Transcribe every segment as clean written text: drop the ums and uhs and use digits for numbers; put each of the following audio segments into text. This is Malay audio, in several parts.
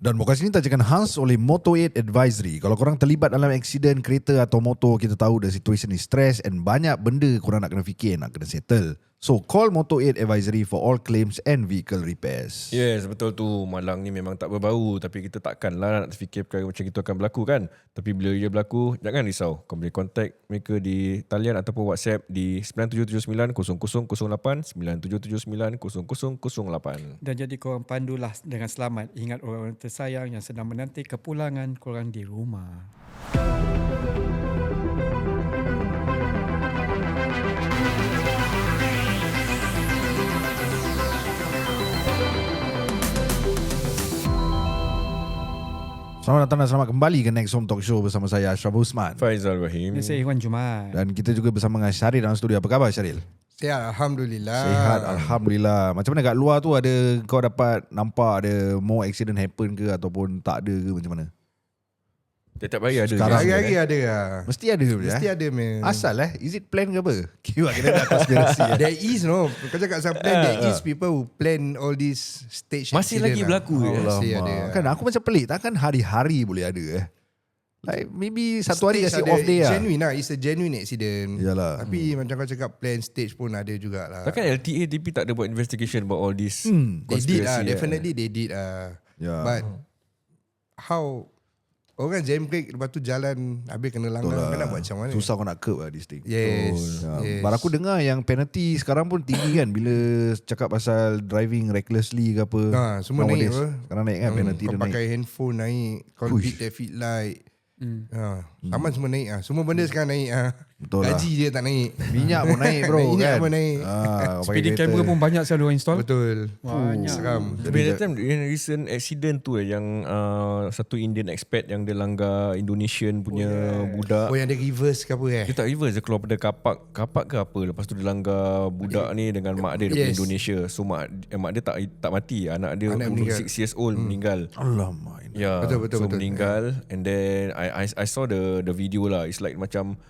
Dan podcast ini tajakan khas oleh Moto8 Advisory. Kalau korang terlibat dalam aksiden kereta atau motor, kita tahu the situation is stress and banyak benda korang nak kena fikir, nak kena settle. So call Moto8 Advisory for all claims and vehicle repairs. Yes, betul tu. Malang ni memang tak berbau, tapi kita takkanlah nak terfikir perkara macam itu akan berlaku kan. Tapi bila ia berlaku, jangan risau. Kau boleh contact mereka di talian ataupun WhatsApp di 9779 0008 9779 0008. Dan jadi korang pandulah dengan selamat. Ingat orang-orang tersayang yang sedang menanti kepulangan korang di rumah. Selamat datang dan selamat kembali ke Next Home Talk Show bersama saya Ashraf Usman. Faizal Rahim. Ini saya Iwan Jumaat. Dan kita juga bersama dengan Syaril dalam studio. Apa khabar Syaril? Sihat, Alhamdulillah. Sihat, Alhamdulillah. Macam mana kat luar tu, ada kau dapat nampak ada more accident happen ke ataupun tak ada ke, macam mana? Tiap hari ada. Sekarang Hari-hari ada lah. Mesti ada ke? Mesti ada man. Asal is it plan ke apa? Kira kena nak konspirasi. There is no. Kau cakap pasal plan, there is people who plan all this stage Masih accident lagi lah. berlaku Masih ada. Kan aku macam pelik. Takkan hari-hari boleh ada Like maybe satu hari kasi Stage off ada. day lah. Genuine lah. It's a genuine accident. Yalah. Tapi macam kau cakap plan stage pun ada jugalah. Takkan LTA DP tak ada buat investigation about all this They did conspiracy. Definitely they did Ya. But how orang jam brake, lepas tu jalan habis kena langgar, kau nak buat macam mana? Susah kau nak curb lah this thing. Yes, yes. Baru aku dengar yang penalty sekarang pun tinggi kan bila cakap pasal driving recklessly ke apa. Semua naik Nowadays. apa. Sekarang naik kan penalty kau dia pakai naik. handphone naik, kau Uish. beat traffic light. Saman semua naik semua benda sekarang naik Betul lah. Gaji dia tak naik. Minyak pun naik bro. Minyak kan? pun naik. Kau pakai Speeding kereta. camera pun banyak saya orang install. Betul. Banyak. Seram. Tapi that time yang recent accident tu yang satu Indian expat yang dia langgar Indonesian punya budak. Oh yang dia reverse ke apa Dia tak reverse, dia keluar pada kapak ke apa. Lepas tu dia langgar budak ni dengan mak dia daripada Yes. Indonesia. So mak dia tak mati. Anak dia Anak umur meninggal. 6 years old meninggal. Alamak. Ya, Betul. meninggal. And then I saw the video lah. It's like macam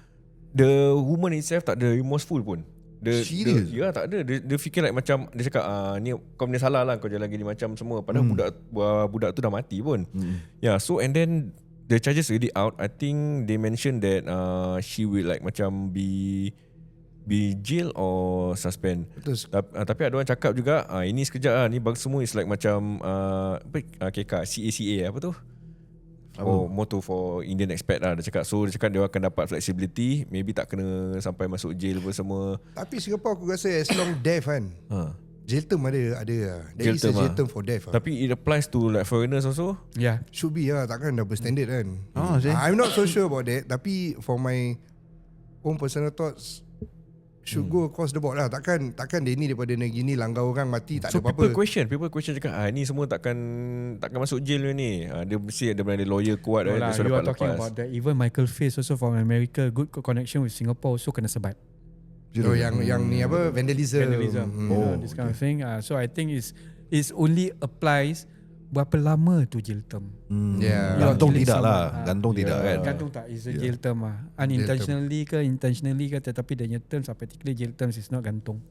the woman itself tak ada remorseful pun. Serious? Ya, tak ada. Dia fikir like macam dia cakap ni kau punya salah lah, kau jalan gini macam semua. Padahal budak tu dah mati pun. Yeah, so and then the charges already out. I think they mentioned that she will like macam be jail or suspend. Betul. Tapi ada orang cakap juga ini sekejap lah, ni semua is like macam KK CACA apa tu? Motor for Indian expat lah. Dia cakap dia akan dapat flexibility, maybe tak kena sampai masuk jail apa semua. Tapi Singapore aku rasa as long death kan, jail term ada lah. There Jail is a term jail lah. term for death Tapi it applies to like foreigners also. Ya. Should be lah. Takkan double standard kan. See? I'm not so sure about that. Tapi for my own personal thoughts, should go across the board lah. Takkan dia ni daripada negeri ni langgar orang mati tak So ada apa-apa. people question cakap ni semua takkan masuk jail ni. Dia mesti ada lawyer kuat No lah, so you are dapat talking lepas. about that. Even Michael Face also from America, good connection with Singapore also kena sebat. Oh, yang ni apa, vandalism. This kind of thing. So I think it's only applies berapa lama tu jail term. Yeah. Gantung killing tidak lah. someone. Gantung tidak kan. Gantung tak is a jail term lah. Unintentionally ke intentionally ke, tetapi dia punya terms, particularly jail terms is not gantung.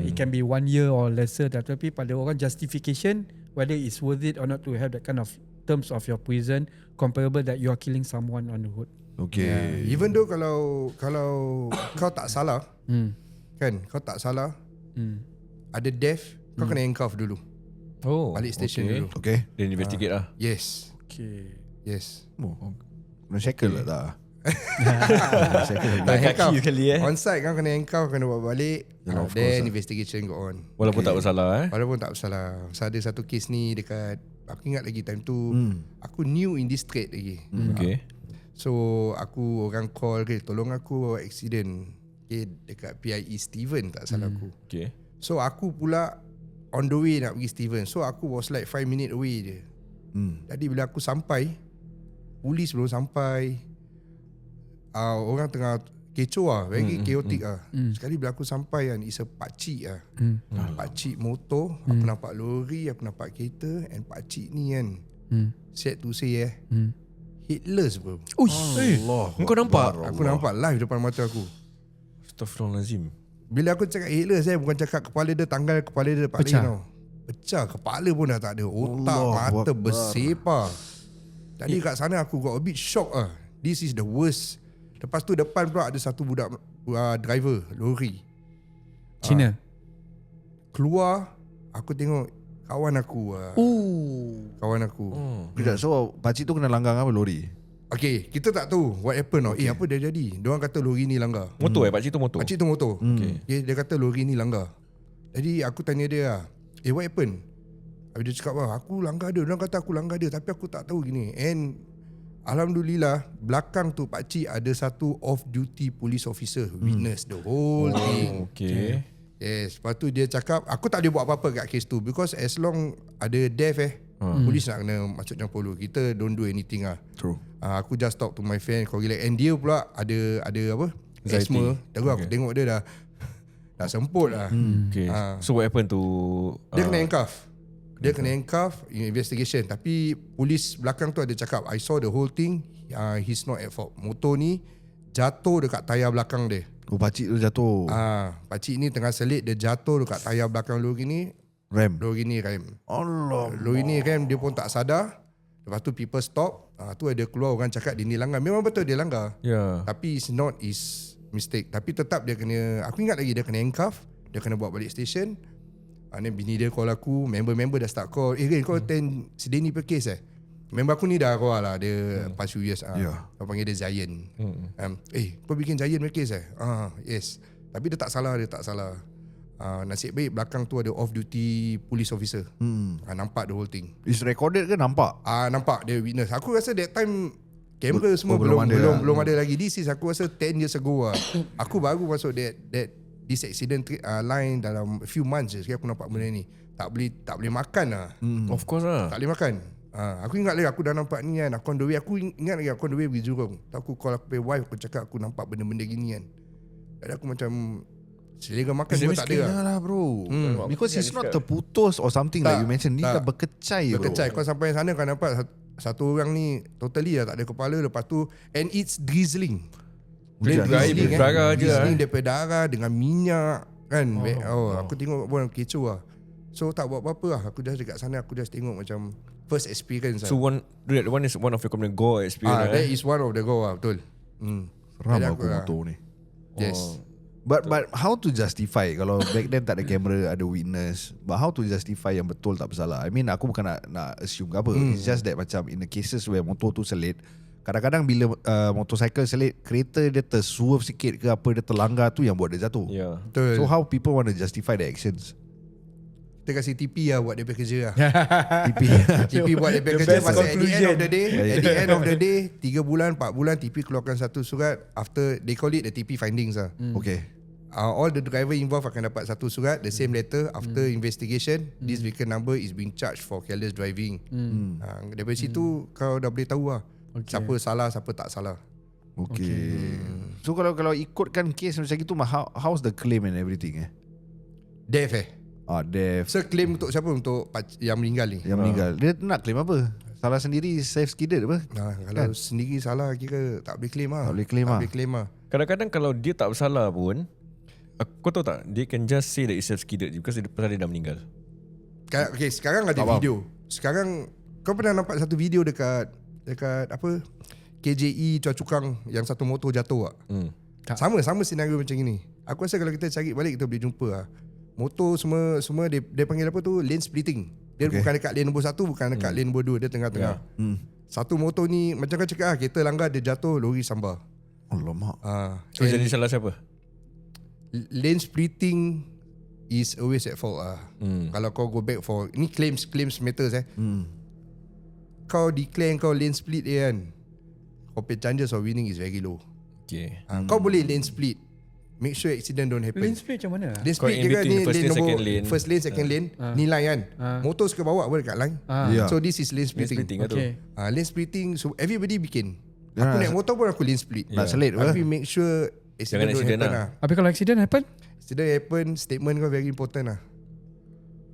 It can be 1 year or lesser, tapi pada orang justification whether it's worth it or not to have that kind of terms of your prison comparable that you are killing someone on the road. Okay. Even though kalau kau tak salah, kan, kau tak salah, ada death, kau kena handcuff dulu. Balik station dulu. Okay. Then investigate lah. Yes. Okay. Yes. Kena shackle lah tak? Tak handcuff. sekali On site kau kena handcuff, kena bawa balik. Yalah, of Then course investigation go on. Walaupun tak bersalah Walaupun tak bersalah. So ada satu kes ni dekat, aku ingat lagi time tu, aku new in this trade lagi. Okay. So aku orang call ke, tolong aku accident dekat PIE Steven tak salah aku. Okay. So aku pula on the way nak pergi Steven. So aku was like 5 minute away je. Jadi bila aku sampai, polis belum sampai, orang tengah kecoh lah, very chaotic lah. Sekali bila aku sampai kan, it's a pakcik lah. Pakcik motor, aku nampak lori, aku nampak kereta, and pakcik ni kan, sad to say headless bro. Allah. Kau nampak? Aku nampak live depan mata aku. Astaghfirullahalazim. Bila aku cakap headless, bukan cakap kepala dia tanggal, kepala dia pecah. Tau. Pecah, kepala pun dah tak ada. Otak, Allahu mata Akbar. bersepar. Tadi kat sana aku got a bit shock ah. This is the worst. Lepas tu depan pula ada satu budak driver lori. Cina. Keluar, aku tengok kawan aku. Kawan aku. Sekejap, so pakcik tu kena langgar apa lori? Okay, kita tak tahu what happened. Okay. Apa dah jadi? Diorang kata lori ni langgar. Motor pakcik tu motor. Pakcik tu motor. Dia kata lori ni langgar. Jadi aku tanya dia lah, what happened? Habis dia cakap aku langgar dia. Diorang kata aku langgar dia, tapi aku tak tahu gini. And alhamdulillah, belakang tu pakcik ada satu off duty police officer witness the whole thing. Okay. Yes, lepas tu dia cakap aku tak boleh buat apa-apa kat kes tu because as long ada death polis nak kena masuk campur dulu. Kita don't do anything lah. True. Aku just talk to my friend, kau relax. And dia pula ada apa? Anxiety. Asthma. Terus aku tengok dia dah semput lah. Okay. So what happened to Dia kena handcuff. Dia kena handcuff investigation. Tapi polis belakang tu ada cakap I saw the whole thing. He's not at fault. Motor ni jatuh dekat tayar belakang dia. Oh, pakcik tu jatuh. Pakcik ni tengah selit, dia jatuh dekat tayar belakang lori ni. Rem. Lori ni rem. Allah. Lori ni rem, dia pun tak sadar. Lepas tu people stop. Tu ada keluar orang cakap dia ni langgar. Memang betul dia langgar. Yeah. Tapi it's not his mistake. Tapi tetap dia kena, aku ingat lagi dia kena handcuff. Dia kena bawa balik station. Ni bini dia call aku. Member-member dah start call. Ren, kau attend sedih ni per case Member aku ni dah keluar lah. Dia past few years. Kau panggil dia Zayan. Kau bikin Zayan per case yes. Tapi dia tak salah. Nasib baik belakang tu ada off duty police officer. Nampak the whole thing. Is recorded ke nampak? Nampak dia witness. Aku rasa that time kamera semua belum ada lagi. This is aku rasa 10 years ago Aku baru masuk this accident line dalam few months je. Sekarang aku nampak benda ni. Tak boleh makan Of course lah. Tak boleh makan. Aku ingat lagi aku dah nampak ni kan. Aku on the way. Aku ingat lagi aku on the way pergi Jurong. Aku call aku punya wife. Aku cakap aku nampak benda-benda gini kan. Jadi aku macam selera makan juga tak ada lah bro. Because it's not cakap. terputus or something like you mentioned. Ni dah berkecai bro. Berkecai. Kau sampai sana kau nampak satu orang ni totally tak ada kepala. Lepas tu and it's drizzling. Darah je Drizzling daripada darah dengan minyak kan. Aku tengok pun kecoh lah. So tak buat apa-apa lah. Aku just dekat sana, aku just tengok macam first experience So one is one of your common gore experience. that is one of the go lah. Betul. Seram Jadi aku motor ni. Yes. But how to justify kalau back then tak ada kamera, ada witness, but how to justify yang betul tak bersalah? I mean aku bukan nak assume ke apa. It's just that macam in the cases where motor tu selit, kadang-kadang bila motorcycle selit, kereta dia terswerve sikit ke apa, dia terlanggar tu yang buat dia jatuh. Yeah. Betul. So how people want to justify the actions? Kita kasih TP lah buat dia kerja lah. TP. TP buat dia kerja. Pasal at the end of the day 3 bulan 4 bulan TP keluarkan satu surat. After they call it the TP findings lah. Okay. All the driver involved akan dapat satu surat, the same letter. After investigation, this vehicle number is being charged for careless driving. Daripada situ kau dah boleh tahu lah siapa salah, siapa tak salah. Okay. So kalau ikutkan case macam gitu, how's the claim and everything Death death. So claim untuk siapa? Untuk yang meninggal ni? Yang meninggal. Dia nak claim apa? Salah sendiri, self-skidded apa? Kalau sendiri salah, kira tak boleh claim lah. Tak boleh claim lah. Kadang-kadang kalau dia tak bersalah pun, kau tahu tak, they can just say that it's self-skidded because pasal dia dah meninggal. Okay, sekarang ada video. Sekarang kau pernah nampak satu video dekat apa, KJE Choa Chu Kang yang satu motor jatuh tak? Sama senario macam ini. Aku rasa kalau kita cari balik kita boleh jumpa lah. Motor semua dia panggil apa tu, lane splitting. Dia bukan dekat lane nombor 1, bukan dekat lane nombor 2, dia tengah-tengah. Satu motor ni macam kau cakap kereta langgar, dia jatuh, lori sambar. Alamak. So jadi salah siapa? Lane splitting is always at fault Kalau kau go back for ni claims matters kau declare kau lane split kan, kau chances of winning is very low. Okay. Kau boleh lane split, make sure accident don't happen. Lane split macam mana? Lane split in kira between ni first lane lane, nombor second lane. first lane, second lane, nilai kan. Motor suka bawa pun dekat line. Yeah. So this is lane Lane splitting. splitting lah tu. Okay. Lane splitting, so everybody bikin. Aku naik motor pun aku lane split. Nak selit apa? Tapi make sure accident Jangan don't accident happen lah. Habis kalau accident happen? Accident happen, statement kau very important lah.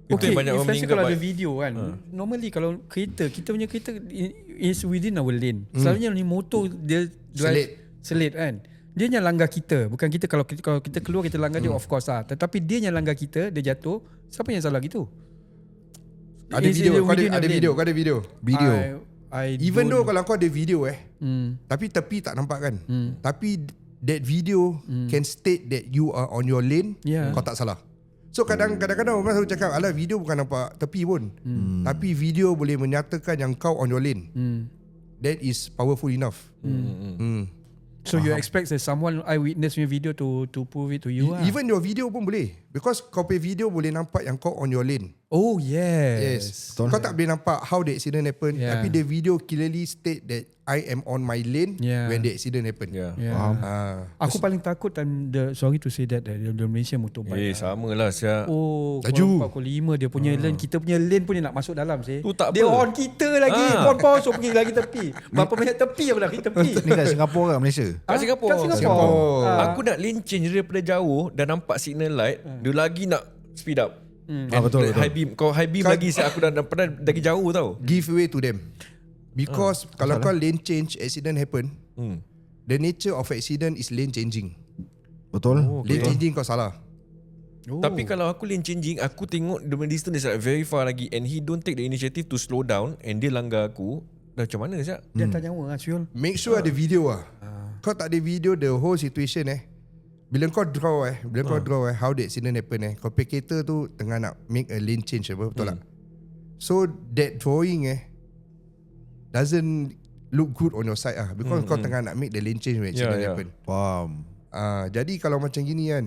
Itu Okay, banyak if orang let's say meninggal kalau ada by- video kan, normally kalau kita punya kereta is within our lane. Selalunya ni motor dia drive selit kan. Dia yang langgar kita, bukan kita. Kalau kita keluar kita langgar dia, of course lah. Tetapi dia yang langgar kita, dia jatuh, siapa yang salah gitu? Ada Is it video, the kau ada video video, yang kau ada video. Video. I Even though don't- kalau kau ada video Hmm. tapi tepi tak nampak kan. Tapi that video can state that you are on your lane, Yeah. kau tak salah. So kadang-kadang orang selalu cakap, alah video bukan nampak tepi pun. Tapi video boleh menyatakan yang kau on your lane. That is powerful enough. So you expect that someone eyewitness punya video to prove it to you lah. Even your video pun boleh. Because kau punya video boleh nampak yang kau on your lane. Oh yes. Kau tak boleh nampak how the accident happen. Yeah. Tapi the video clearly state that I am on my lane Yeah. when the accident happen. Yeah. Yeah. Aku paling takut time sorry to say that the Malaysia motorbike. Sama lah siap. Oh, Laju. 405 dia punya lane, kita punya lane pun dia nak masuk dalam sih. Tu tak Dia apa. on kita lagi, on so pergi lagi tepi. Berapa minit tepi apa dah pergi tepi. Ni kat Singapura ke Malaysia? Kat Singapura. Kat Singapore. Aku nak lane change daripada jauh dah nampak signal light, dia lagi nak speed up. Betul. High beam. Kau high beam lagi aku dah pernah lagi jauh tau. Give way to them. Because kalau kau lane change, accident happen, the nature of accident is lane changing. Betul. Lane changing kau salah. Tapi kalau aku lane changing, aku tengok the distance is like very far lagi and he don't take the initiative to slow down and dia langgar aku, dah macam mana siap? Dia tak nyawa lah Syul. Make sure ada video lah. Kau tak ada video the whole situation Bila kau draw how the accident happen kau pay kereta tu tengah nak make a lane change apa, betul tak? So that drawing doesn't look good on your side because kau tengah nak make the lane change when accident happen. Faham. Jadi kalau macam gini kan,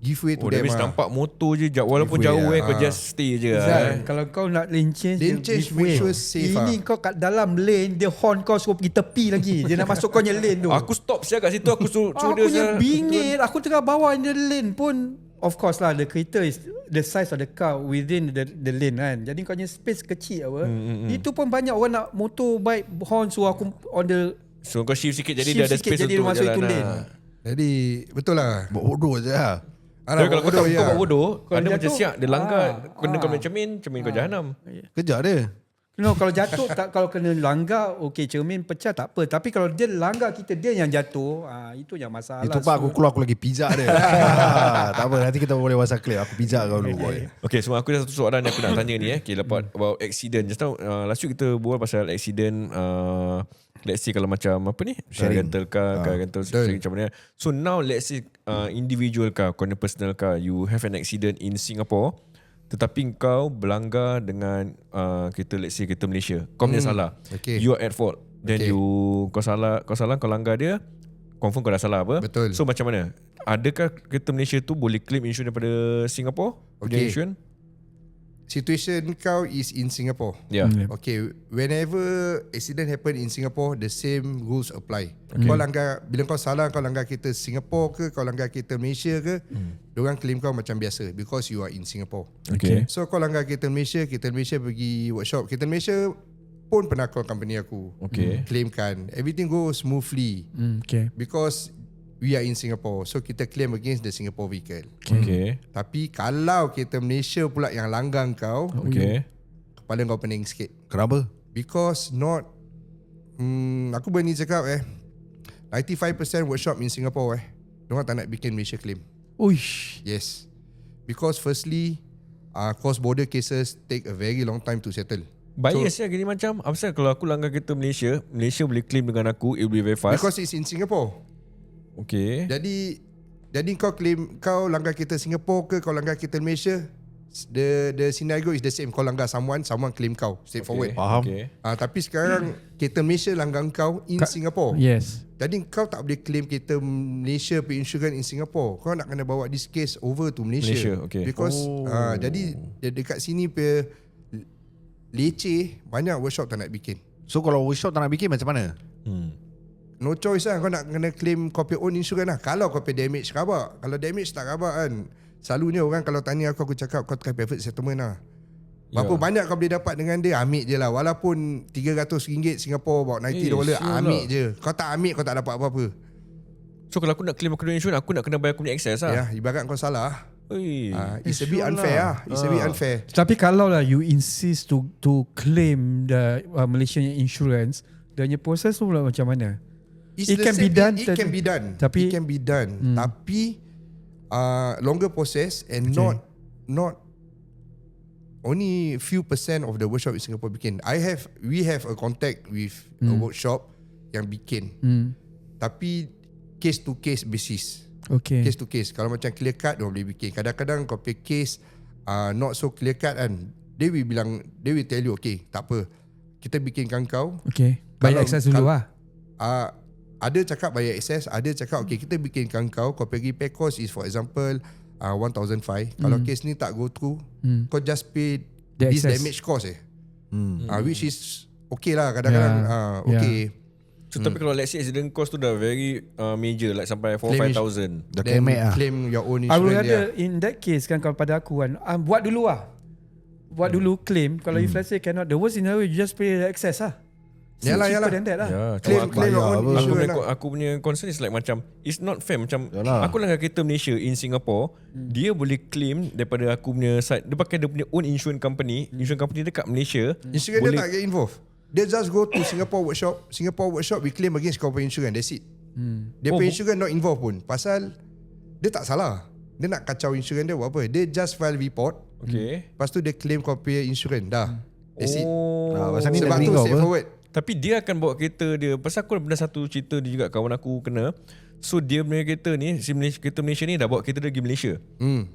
give way to Dah them. habis nampak motor je walaupun Give way jauh lah. kau just stay je. Zat, kalau kau nak lane change, Lane dia change give make way. sure safe Ini kau kat dalam lane, dia horn kau suruh pergi tepi lagi. Dia nak masuk kau punya lane tu. Aku stop siap kat situ, aku suruh Aku dia punya siap. bingit. Aku tengah bawa in the lane pun. Of course lah, the kereta is the size of the car within the lane kan. Jadi kau punya space kecil apa. Itu pun banyak orang nak motorbike horn suruh aku on the So kau shift sikit jadi shift dia ada sikit, space jadi untuk dia masuk jalan itu lah. lane. Jadi betul lah. Buat bodoh je lah. Tapi kalau kau tak kau buat bodoh, Kalau ada macam jatuh, siap dia langgar, kena kau punya cermin kau jahanam. Kejar dia. No, kalau jatuh tak, kalau kena langgar, okey cermin pecah tak apa. Tapi kalau dia langgar kita, dia yang jatuh, itu yang masalah. Itu pak aku keluar aku lagi pijak dia. Tak apa, nanti kita boleh WhatsApp clear. Aku pijak kau dulu boy. Okay, so aku ada satu soalan yang aku nak tanya ni Okay, lepas about accident. Just now, last week kita berbual pasal accident. Let's say kalau macam apa ni, Sharing. rental car, car rental sharing macam mana. So now let's say individual car, kau personal car, you have an accident in Singapore, tetapi kau berlanggar dengan kita let's say kita Malaysia. Kau punya salah. Okay. You are at fault. Then Okay. kau salah, kau langgar dia, confirm kau dah salah apa? Betul. So macam mana? Adakah kereta Malaysia tu boleh claim insurans daripada Singapore? Punya Okay. insurans? Situation kau is in Singapore. Yeah. Okay, whenever accident happen in Singapore, the same rules apply. Kau langgar, bila kau salah, kau langgar kereta Singapore ke, kau langgar kereta Malaysia ke, diorang claim kau macam biasa because you are in Singapore. Okay. So kau langgar kereta Malaysia pergi workshop. Kereta Malaysia pun pernah call company aku. Okay. Claimkan. Everything goes smoothly Okay. because we are in Singapore. So kita claim against the Singapore vehicle. Okay. Tapi kalau kereta Malaysia pula yang langgar kau, Okay. kepala kau pening sikit. Kenapa? Because not aku berani cakap 95% workshop in Singapore diorang tak nak bikin Malaysia claim. Uish. Yes. Because firstly cross border cases take a very long time to settle. Bias lah gini macam. Apa sebab kalau aku langgar kereta Malaysia, Malaysia boleh claim dengan aku, it will be very fast. Because it's in Singapore. Okay. Jadi kau claim kau langgar kereta Singapore ke kau langgar kereta Malaysia, the scenario is the same. Kau langgar someone claim kau straightforward. Faham. Okay. Tapi sekarang kereta Malaysia langgar kau in Singapore. Yes. Jadi kau tak boleh claim kereta Malaysia punya insurance in Singapore. Kau nak kena bawa this case over to Malaysia. Malaysia, okay. Because jadi dekat sini punya leceh, banyak workshop tak nak bikin. So kalau workshop tak nak bikin macam mana? No choice lah, kau nak kena claim kau punya own insurance lah. Kalau kau punya damage rabak. Kalau damage tak rabak kan, selalunya orang kalau tanya aku cakap kau try private settlement lah. Berapa banyak kau boleh dapat dengan dia, ambil je lah. Walaupun RM300 Singapore, about $90, ambil je. Kau tak ambil, kau tak dapat apa-apa. So kalau aku nak claim aku punya insurans, aku nak kena bayar aku punya excess lah. Ya, ibarat kau salah. Oi. It's a bit unfair lah. It's a bit unfair. Tapi kalau lah you insist to claim the Malaysian insurance, dia punya proses tu pula macam mana? It can be done. It can be done. Tapi- It can be done. Tapi longer process and not only few percent of the workshop in Singapore bikin. We have a contact with a workshop yang bikin. Tapi case to case basis. Okay. Case to case. Kalau macam clear cut, dia boleh bikin. Kadang-kadang kau pay case not so clear cut kan, they will tell you, okay, tak apa, kita bikinkan kau. Okay. Bayar access dulu lah. Ada cakap bayar access, ada cakap okay, kita bikinkan kau pergi pay cost is for example 1,500. Kalau case ni tak go through, kau just pay The this excess. damage cost which is okay lah kadang-kadang. Okay. So tapi kalau let's say accident cost tu dah very major, like sampai 4-5,000. Dah Then kemek lah. claim your own I would insurance. rather in that case kan, kalau pada aku kan, buat dulu lah. Buat dulu claim. Kalau if let's say cannot, the worst scenario you just pay the excess lah. Yalah, Cheaper yalah. than that lah. Claim your own insurance lah. Aku punya concern is like macam it's not fair. Macam Yalah. aku langgar kereta Malaysia in Singapore, dia boleh claim daripada aku punya side. Dia pakai dia punya own insurance company. Insurance company dekat Malaysia. Insurance dia tak get involved. Dia just go to Singapore workshop, we claim against corporate insurance. That's it. Dia punya insurance not involved pun. Pasal dia tak salah. Dia nak kacau insurance dia buat apa? Dia just file report. Okay. Lepas tu dia claim corporate insurance. Dah. That's it. Pasal ni Sebab nak tu kau apa? straightforward. Tapi dia akan bawa kereta dia. Pasal aku ada satu cerita dia juga, kawan aku kena. So dia punya kereta ni, kereta Malaysia ni dah bawa kereta dia pergi Malaysia.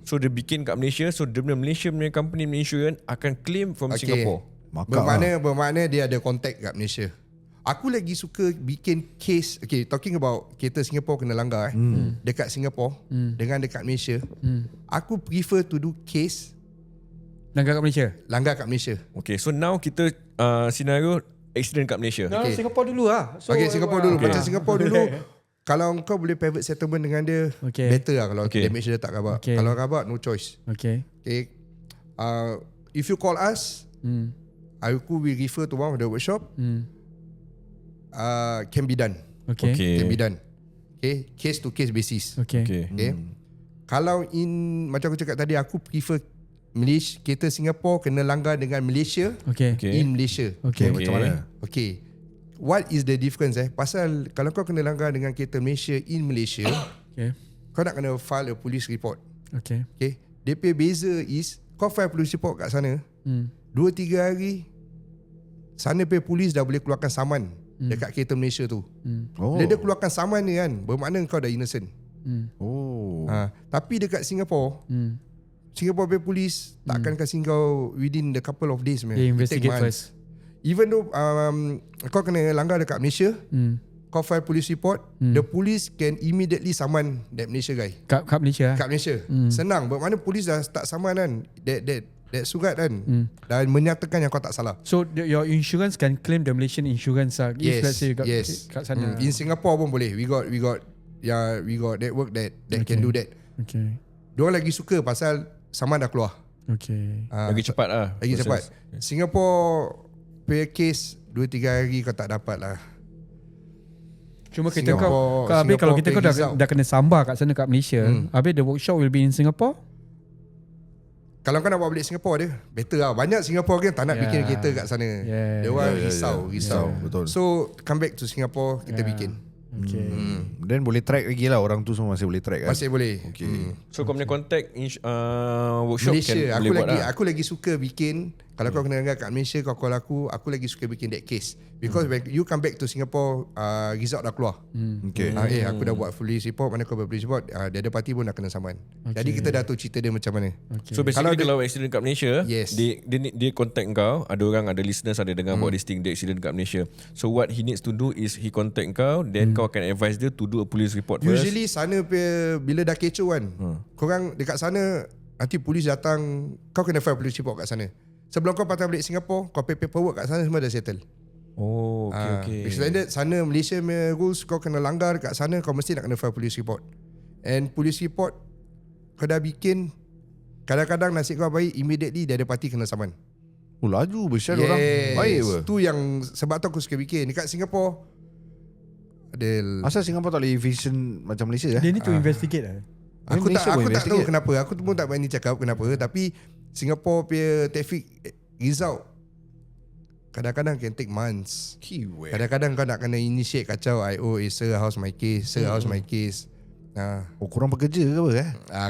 So dia bikin kat Malaysia. So dia punya Malaysia punya company insurance akan claim from Singapore. Bermakna dia ada contact kat Malaysia. Aku lagi suka bikin case. Okay, talking about kereta Singapore kena langgar dekat Singapore dengan dekat Malaysia. Aku prefer to do case Langgar kat Malaysia. Okay, so now kita scenario accident kat Malaysia. No, Singapore dulu lah. So, okay, Singapore dulu. Macam Singapore dulu, kalau kau boleh private settlement dengan dia, better lah kalau damage dia tak rabak. Kalau rabak, no choice. Okay. If you call us, aku will refer to one of the workshop. Can be done. Okay. Can be done. Okay, case to case basis. Okay. Kalau macam aku cakap tadi, aku prefer Malaysia, kereta Singapore kena langgar dengan Malaysia in Malaysia. Macam mana? Okay. What is the difference Pasal kalau kau kena langgar dengan kereta Malaysia in Malaysia, kau nak kena file a police report. Okay. DP beza is kau file police report kat sana, 2-3 hari sana pay polis dah boleh keluarkan saman dekat kereta Malaysia tu. Bila dia keluarkan saman ni kan, bermakna kau dah innocent. Tapi dekat Singapore Pay Police takkan kasih kau within the couple of days. They investigate first. Even though kau kena langgar dekat Malaysia, kau file police report, the police can immediately summon that Malaysia guy. Kat Malaysia. Kat Malaysia. Senang. Bermakna polis dah start summon kan. That surat kan. Dan menyatakan yang kau tak salah. So your insurance can claim the Malaysian insurance if let's say you got kat sana. In Singapore pun boleh. We got network that can do that. Okay. Diorang lagi suka pasal saman dah keluar. Okay. Lagi cepat lah. Lagi cepat. Singapore pay case 2-3 hari kau tak dapat lah. Cuma kita habis kalau kita kau dah kena sambar kat sana kat Malaysia, habis the workshop will be in Singapore. Kalau kau nak bawa balik Singapore dia, better lah. Banyak Singapore kan tak nak bikin kereta kat sana. Dia orang risau. Betul. So come back to Singapore, kita bikin. Okay. Then boleh track lagi lah. Orang tu semua masih boleh track kan? Masih boleh. So kau punya contact workshop Malaysia, boleh buat lah. aku lagi suka bikin. Kalau kau kena langgar kat Malaysia, kau call aku lagi suka bikin that case. Because when you come back to Singapore, result dah keluar. Aku dah buat police report, mana kau buat police report, the other party pun dah kena saman. Jadi kita dah tahu cerita dia macam mana. So basically kalau accident kat Malaysia, Yes. dia contact kau, ada listeners ada dengar about this thing, dia accident kat Malaysia. So what he needs to do is he contact kau, then kau akan advise dia to do a police report first. Usually sana bila dah kecoh kan, korang dekat sana nanti polis datang, kau kena file police report kat sana. Sebelum kau patah balik Singapore, kau pay paperwork kat sana semua dah settle. Oh, okay. Standard sana Malaysia punya rules, kau kena langgar kat sana, kau mesti nak kena file police report. And police report kau dah bikin, kadang-kadang nasib kau baik, immediately dia ada parti kena saman. Laju besar orang. Baik apa? Tu yang sebab tu aku suka bikin. Dekat Singapore Asal Singapore tak boleh efficient macam Malaysia They need to investigate lah. Aku Malaysia tak pun tahu investigate. kenapa. Aku pun tak berani cakap kenapa. Tapi Singapore punya traffic result kadang-kadang can take months. Kadang-kadang kau nak kena initiate kacau. Sir, how's my case? Sir, how's my case? Korang pekerja ke apa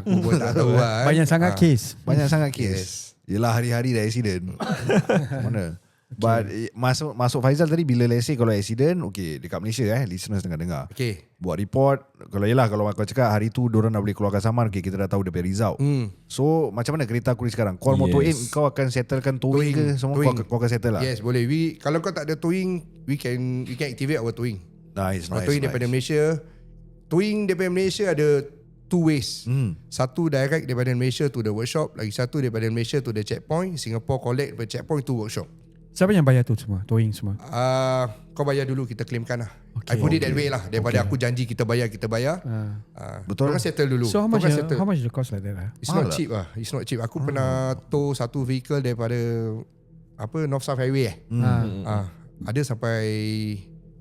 Aku pun tak tahu lah. Banyak sangat case. Banyak sangat kes. Yelah hari-hari dah accident. Mana? But masuk Faizal tadi, bila let's say kalau accident, okay, dekat Malaysia listeners tengah dengar. Okay. Buat report, kalau kau cakap hari tu diorang dah boleh keluarkan saman, okay, kita dah tahu dia punya result. So macam mana kereta aku ni sekarang? Call Motor 8, kau akan settlekan towing ke semua? Kau akan settle lah? Yes, boleh. Kalau kau tak ada towing, we can activate our towing. Nice. Towing daripada Malaysia. Towing daripada Malaysia ada 2 ways. Satu direct daripada Malaysia to the workshop, lagi satu daripada Malaysia to the checkpoint. Singapore collect daripada checkpoint to workshop. Siapa yang bayar tu semua? Towing semua? Kau bayar dulu, kita claimkan lah. Okay. I put it that way lah. Daripada aku janji kita bayar. Betul. Kau settle dulu. So how much the cost like that? It's not cheap lah. It's not cheap. Aku pernah tow satu vehicle daripada North South Highway ada sampai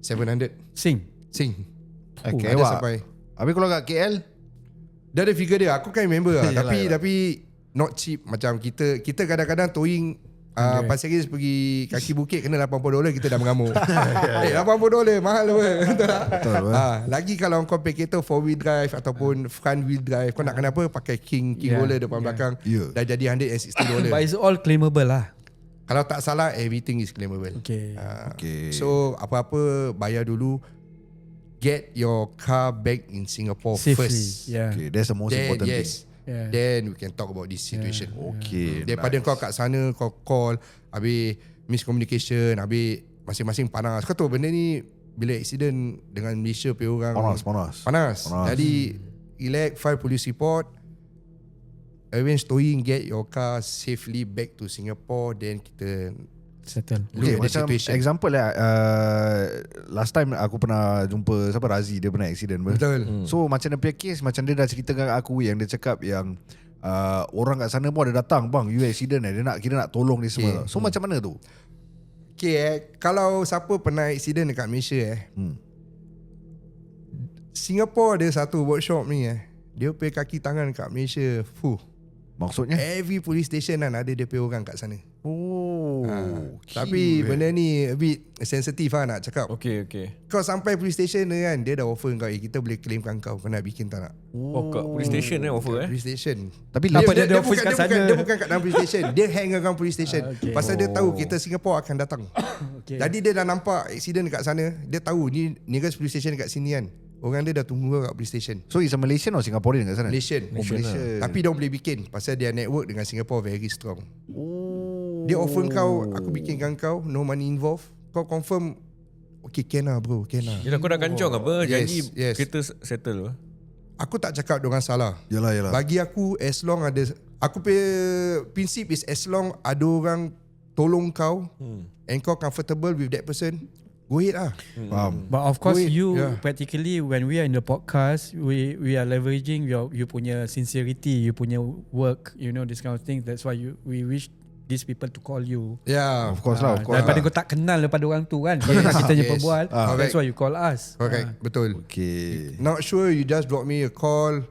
700 Sing. Okay, ada sampai. Habis kalau kat KL? Dia ada figure dia. Aku kan remember lah. Yalah. Tapi not cheap. Macam kita kadang-kadang towing Pasir Ris pergi kaki bukit kena $80, kita dah mengamuk. $80 mahal apa? Betul tak? Betul. Lagi kalau kau pakai kereta 4-wheel drive ataupun front wheel drive, kau nak kenapa pakai king roller depan belakang, dah jadi $160. But it's all claimable lah. Kalau tak salah, everything is claimable. Okay. So apa-apa bayar dulu. Get your car back in Singapore Safely. first. Yeah. Okay, that's the most important thing. Yeah. Then we can talk about this situation. Okay. Daripada kau kat sana, kau call, habis miscommunication, habis masing-masing panas. Kau tahu benda ni bila accident dengan Malaysia punya orang panas. Jadi relax, file police report, arrange towing, get your car safely back to Singapore, then kita settle. Okay, look at the macam situation. example lah, last time aku pernah jumpa siapa, Razi, dia pernah accident. Betul. So macam dia punya case, macam dia dah ceritakan aku yang dia cakap yang orang kat sana pun ada datang, bang you accident dia nak tolong ni semua. So macam mana tu? Okay, kalau siapa pernah accident dekat Malaysia Singapore ada satu workshop ni dia punya kaki tangan kat Malaysia. Maksudnya? Every police station kan ada dia punya orang kat sana. key, Tapi benda ni a bit sensitive nak cakap. Okay. Kau sampai police station dia dah offer kau, kita boleh claimkan kau nak bikin tak nak. Kat police station offer Police station. Tapi dia offer kat sana? Dia bukan kat dalam police station. Dia hang around police station. Pasal dia tahu kita Singapore akan datang. Jadi dia dah nampak accident dekat sana. Dia tahu ni nearest police station dekat sini kan. Orang dia dah tunggu kat police station. So is a Malaysian or Singaporean kat sana? Malaysian. Malaysian. Tapi dia boleh bikin pasal dia network dengan Singapore very strong. Dia offer kau, aku bikinkan kau, no money involved. Kau confirm, okay can lah bro, can lah. Yelah, kau dah kancang apa? Janji Yes. kereta settle. Aku tak cakap diorang salah. Yalah. Bagi aku, as long ada, aku punya prinsip is as long ada orang tolong kau and kau comfortable with that person, go ahead lah. Faham. But of course, Wait, practically when we are in the podcast, we are leveraging you punya sincerity, you punya work, this kind of thing. That's why we wish these people to call you. Yeah, Of course lah. Daripada kau tak kenal daripada orang tu kan. Kalau kita je berbual, that's why you call us. correct, betul. Okay. Not sure, you just drop me a call.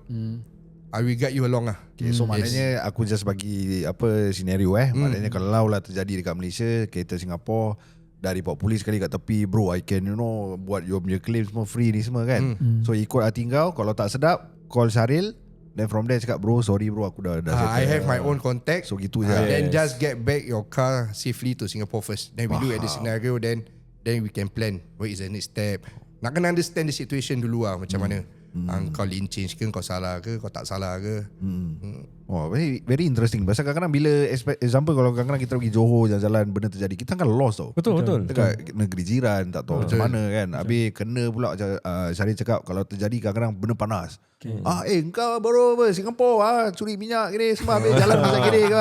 I will guide you along lah. Okay, so maknanya aku just bagi senario maknanya kalau lah terjadi dekat Malaysia, kereta Singapore dah report polis sekali kat tepi, bro I can buat your claim semua free ni semua kan. So ikut hati kau, kalau tak sedap call Syaril, then from there cakap bro sorry bro aku dah I have my own contact. So gitu je. Then just get back your car safely to Singapore first. Then we look at the scenario, then we can plan what is the next step. Nak kena understand the situation dulu lah, macam mana. Kau lane change ke, kau salah ke, kau tak salah ke. Oh, very interesting. Pasal kadang-kadang bila example kalau kadang-kadang kita pergi Johor jalan-jalan benda terjadi, kita kan lost tau. Betul. Dekat negeri jiran tak tahu macam mana kan. Habis kena pula Syaril cakap kalau terjadi kadang-kadang benda panas. Kau baru Singapore curi minyak gini semua habis jalan macam gini ke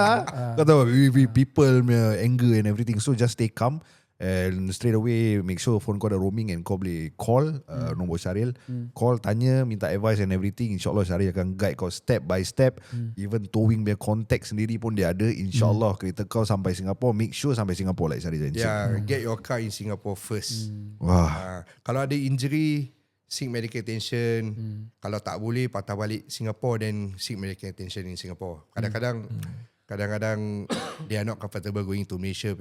kau tahu people punya anger and everything. So just stay calm and straight away make sure phone kau ada roaming and kau boleh call nombor Syaril, call tanya minta advice and everything. InsyaAllah Syaril akan guide kau step by step. Even towing punya contact sendiri pun dia ada. InsyaAllah kereta kau sampai Singapore, make sure sampai Singapore like Syaril janji. Get your car in Singapore first. Wah. Kalau ada injury, seek medical attention. Kalau tak boleh patah balik Singapore, then seek medical attention in Singapore. Kadang-kadang they are not comfortable going to Malaysia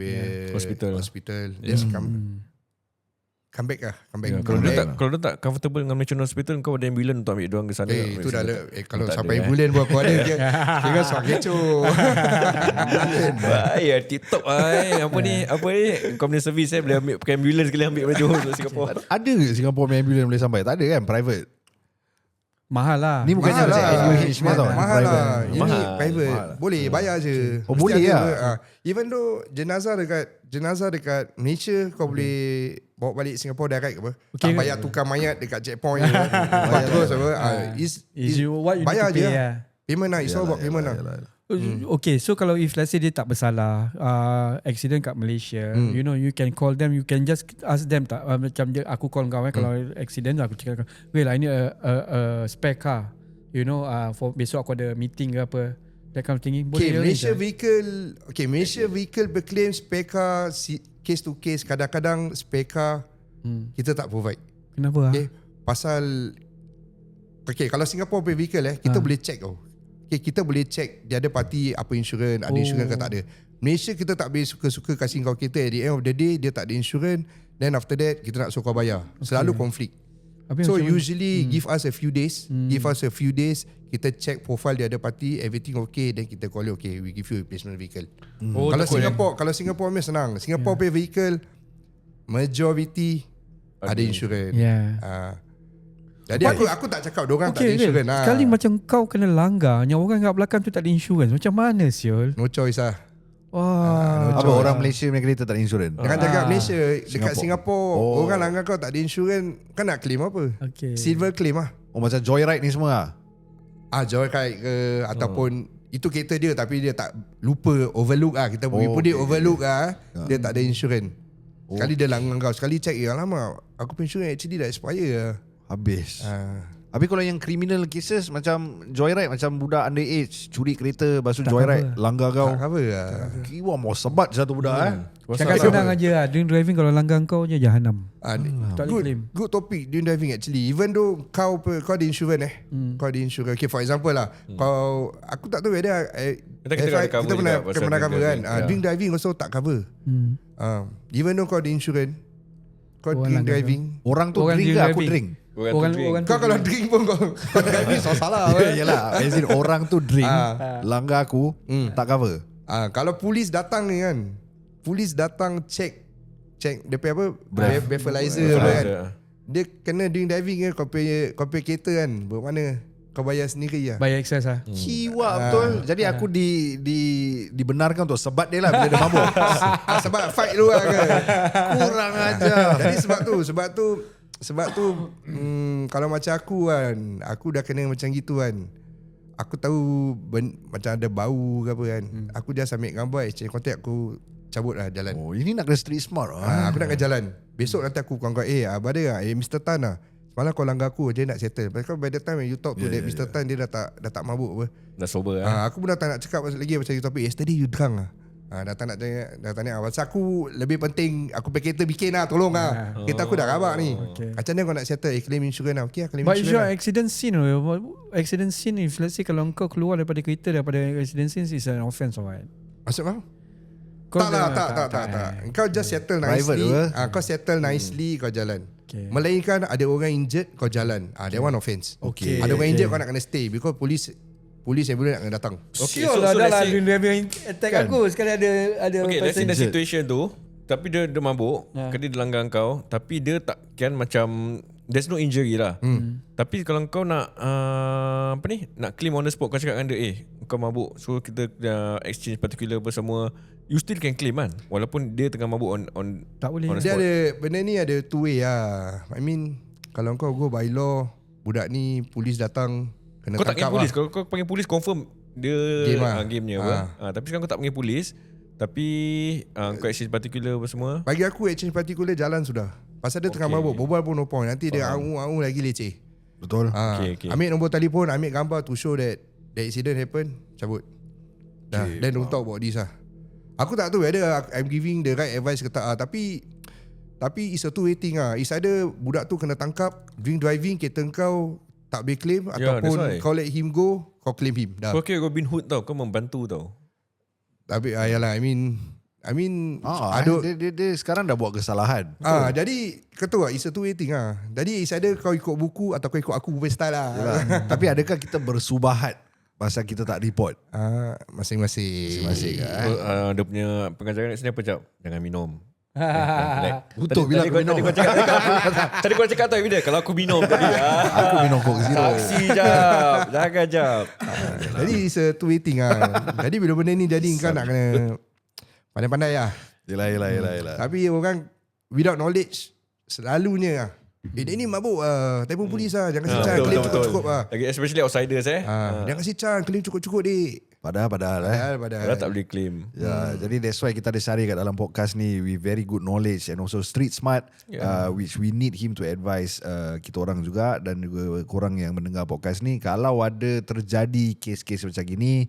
hospital. Just come back lah. Come back. Ya, kalau dia tak comfortable dengan National Hospital, kau ada ambulans untuk ambil diorang ke sana. Itu dah ada. Kalau Tak sampai ada, bulan pun aku ada. Kira soal kecoh. Ya, TikTok apa ni community service boleh ambil pakai ambulans sekali ambil baju untuk Singapore. Ada ke Singapore punya ambulance boleh sampai? Tak ada kan, private. Mahal lah. Ni bukannya Mahal macam lah. NUH ni tau. Mahal private. lah. Ini Mahal. private. Mahal. Boleh bayar je. Oh, Mesti boleh ada lah. Even though jenazah dekat Malaysia kau boleh bawa balik Singapore direct apa. Okay. Tak payah tukar mayat dekat checkpoint apa. Terus apa. Is you what you bayar need to je pay lah. Payment lah. It's all about payment lah. Okay, so kalau if let's say dia tak bersalah, accident kat Malaysia, you know, you can call them, you can just ask them tak, macam dia, aku call kau kalau accident aku cakap, well I need a spare car, you know, for besok aku ada meeting ke apa, that kind of thing. Okay, Malaysia vehicle berclaim spare car case to case. Kadang-kadang spare car kita tak provide. Kenapa? Okay, pasal kalau Singapore punya vehicle kita boleh check tau. Okay, kita boleh check dia ada parti apa insurans, ada insurans ke tak ada. Malaysia kita tak boleh suka-suka kasih kau kereta, at the end of the day dia tak ada insurans, then after that kita nak suruh kau bayar. Selalu konflik. So usually give us a few days, kita check profile dia ada parti, everything okay, then kita call you, okay, we give you a replacement vehicle. Kalau Singapore punya senang. Singapore punya vehicle majority ada insurans. Jadi aku tak cakap diorang tak ada insurans. Sekali macam kau kena langgar, yang orang kat belakang tu tak ada insurans. Macam mana siul? No choice lah. Wah. Apa orang Malaysia punya kereta tak ada insurans? Jangan cakap Malaysia, dekat Singapore orang langgar kau tak ada insurans, kan nak claim apa? Okay. Silver claim lah. Oh, macam joyride ni semua lah. Joyride ke ataupun itu kereta dia tapi dia tak lupa overlook kita put it overlook dia tak ada insurans. Sekali dia langgar kau, sekali check alamak aku punya insurans actually dah expire lah. Habis. Habis kalau yang criminal cases macam joyride, macam budak underage curi kereta, lepas tu joyride langgar kau. Tak cover lah. Kiwa mau sebat satu budak Cakap senang aja lah. Drink driving kalau langgar kau je jahanam. Tak boleh claim. Good topic drink driving actually. Even though kau ada insurans kau ada insurans. Okay, for example lah, aku tak tahu whether kita pernah cover kan. Drink driving also tak cover. Even though kau ada insurans, kau drink driving. Orang tu drink ke aku drink? Orang kau kalau drink pun kau driving salah. Yalah, as in orang tu drink, langgar aku tak cover. Kalau polis datang ni kan, polis datang check dia punya apa, breathalyzer kan, dia kena drink driving kan, kau punya kereta kan, bermakna kau bayar sendiri lah. Bayar excess lah. Kiwa betul. Jadi aku dibenarkan untuk sebat dia lah bila dia mabuk. Sebab fight dulu lah kan. Kurang aja. Jadi sebab tu kalau macam aku kan, aku dah kena macam gitu kan. Aku tahu macam ada bau ke apa kan. Aku just ambil gambar, exchange contact, aku cabut lah jalan. Oh, ini nak kena street smart. Aku nak jalan. Besok nanti aku kawan-kawan, brother Mr. Tan lah, semalam kau langgar aku, dia nak settle. Because by the time when you talk to that Mr. Tan, dia dah tak mabuk apa. Dah sober lah. Aku pun dah tak nak cakap lagi macam itu, tapi yesterday you drunk lah. Dah tak nak tanya. Pasal aku lebih penting, aku pakai kereta bikin lah, tolong lah. Kereta aku dah rabak ni. Macam mana kau nak settle? Claim insurance lah. Okay lah, claim But insurance if lah. accident scene, if let's say kalau kau keluar daripada kereta, daripada accident scene, is an offence or what? Maksud kau? Tak. Kau just settle nicely. Kau settle nicely, kau jalan. Melainkan ada orang injured, kau jalan. That one offence. Ada orang injured, kau nak kena stay because police yang boleh nak kena datang. Okay, so dah lah driving attack aku. Sekali ada okay, let's say the situation tu, tapi dia mabuk, dia langgar kau, tapi dia tak kan macam there's no injury lah. Tapi kalau kau nak nak claim on the spot, kau cakap dengan dia, kau mabuk, so kita exchange particular apa semua, you still can claim kan, walaupun dia tengah mabuk on tak boleh. on the Dia spot. ada benda ni ada two way lah. I mean kalau kau go by law, budak ni polis datang kena Kau tak tangkap panggil polis. lah. Kalau kau panggil polis, confirm dia gamenya apa. Tapi sekarang kau tak panggil polis, tapi kau exchange particular apa semua. Bagi aku exchange particular jalan sudah. Pasal dia tengah mabuk, berbual pun no point. Nanti dia au lagi leceh. Betul. Okay. Ambil nombor telefon, ambil gambar to show that the accident happen, cabut. Then don't talk about this lah. Aku tak tahu whether I'm giving the right advice ke tak. Tapi it's a two-way thing lah. It's either budak tu kena tangkap, drink driving, kereta kau tak boleh claim, ataupun kau let him go, kau claim him. Kau kira Robin Hood tau, kau membantu tau. Tapi yalah, I mean I mean dia sekarang dah buat kesalahan. jadi kata it's a two-way thing lah. Jadi it's either kau ikut buku atau kau ikut aku punya style lah. Tapi adakah kita bersubahat pasal kita tak report? Masing-masing kan? Dia punya pengajaran kat sini apa jap? Jangan minum. Betul bila aku minum. Tadi kau cakap tu Evident kalau aku minum tadi. Aku minum Coke Zero. Saksi jap. Jangan jap. Jadi it's a two-way thing lah. Jadi bila benda ni jadi kau nak kena pandai-pandai lah. Yelah. Tapi orang without knowledge selalunya lah. Dia ni mabuk telefon polis lah. Jangan kasi can. Claim cukup-cukup lah. Lagi especially outsiders Jangan kasi can. Claim cukup-cukup dik. Padahal Padahal tak boleh claim. Jadi that's why kita ada cari kat dalam podcast ni with very good knowledge and also street smart, which we need him to advise kita orang juga dan juga korang yang mendengar podcast ni. Kalau ada terjadi kes-kes macam gini,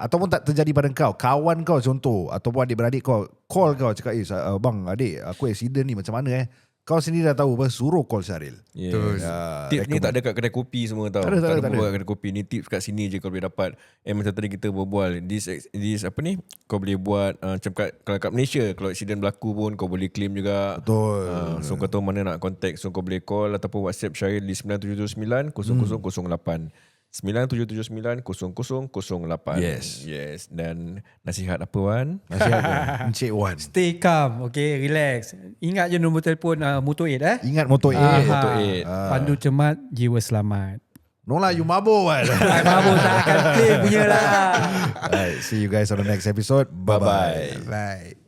ataupun tak terjadi pada kau, kawan kau contoh, ataupun adik-beradik kau call kau cakap, bang adik aku accident ni macam mana kau sendiri dah tahu apa, suruh call Syaril. Tips ni tak ada kat kedai kopi semua tau. Tak ada. Buat kedai kopi ni, tips kat sini je kau boleh dapat. Macam tadi kita berbual, this apa ni, kau boleh buat macam kalau kat Malaysia kalau accident berlaku pun kau boleh claim juga. Betul. So kau tahu mana nak contact, so kau boleh call ataupun WhatsApp Syaril di 9779 0008. 9779 0008. Yes. Dan nasihat apa Wan? Nasihat Encik Wan. Stay calm, okay, relax. Ingat je nombor telefon Motor 8 Ingat Motor 8. Pandu cermat, jiwa selamat. No lah, you mabuk Wan. Mabuk tak akan claim punya lah. Alright, see you guys on the next episode. Bye-bye. Bye.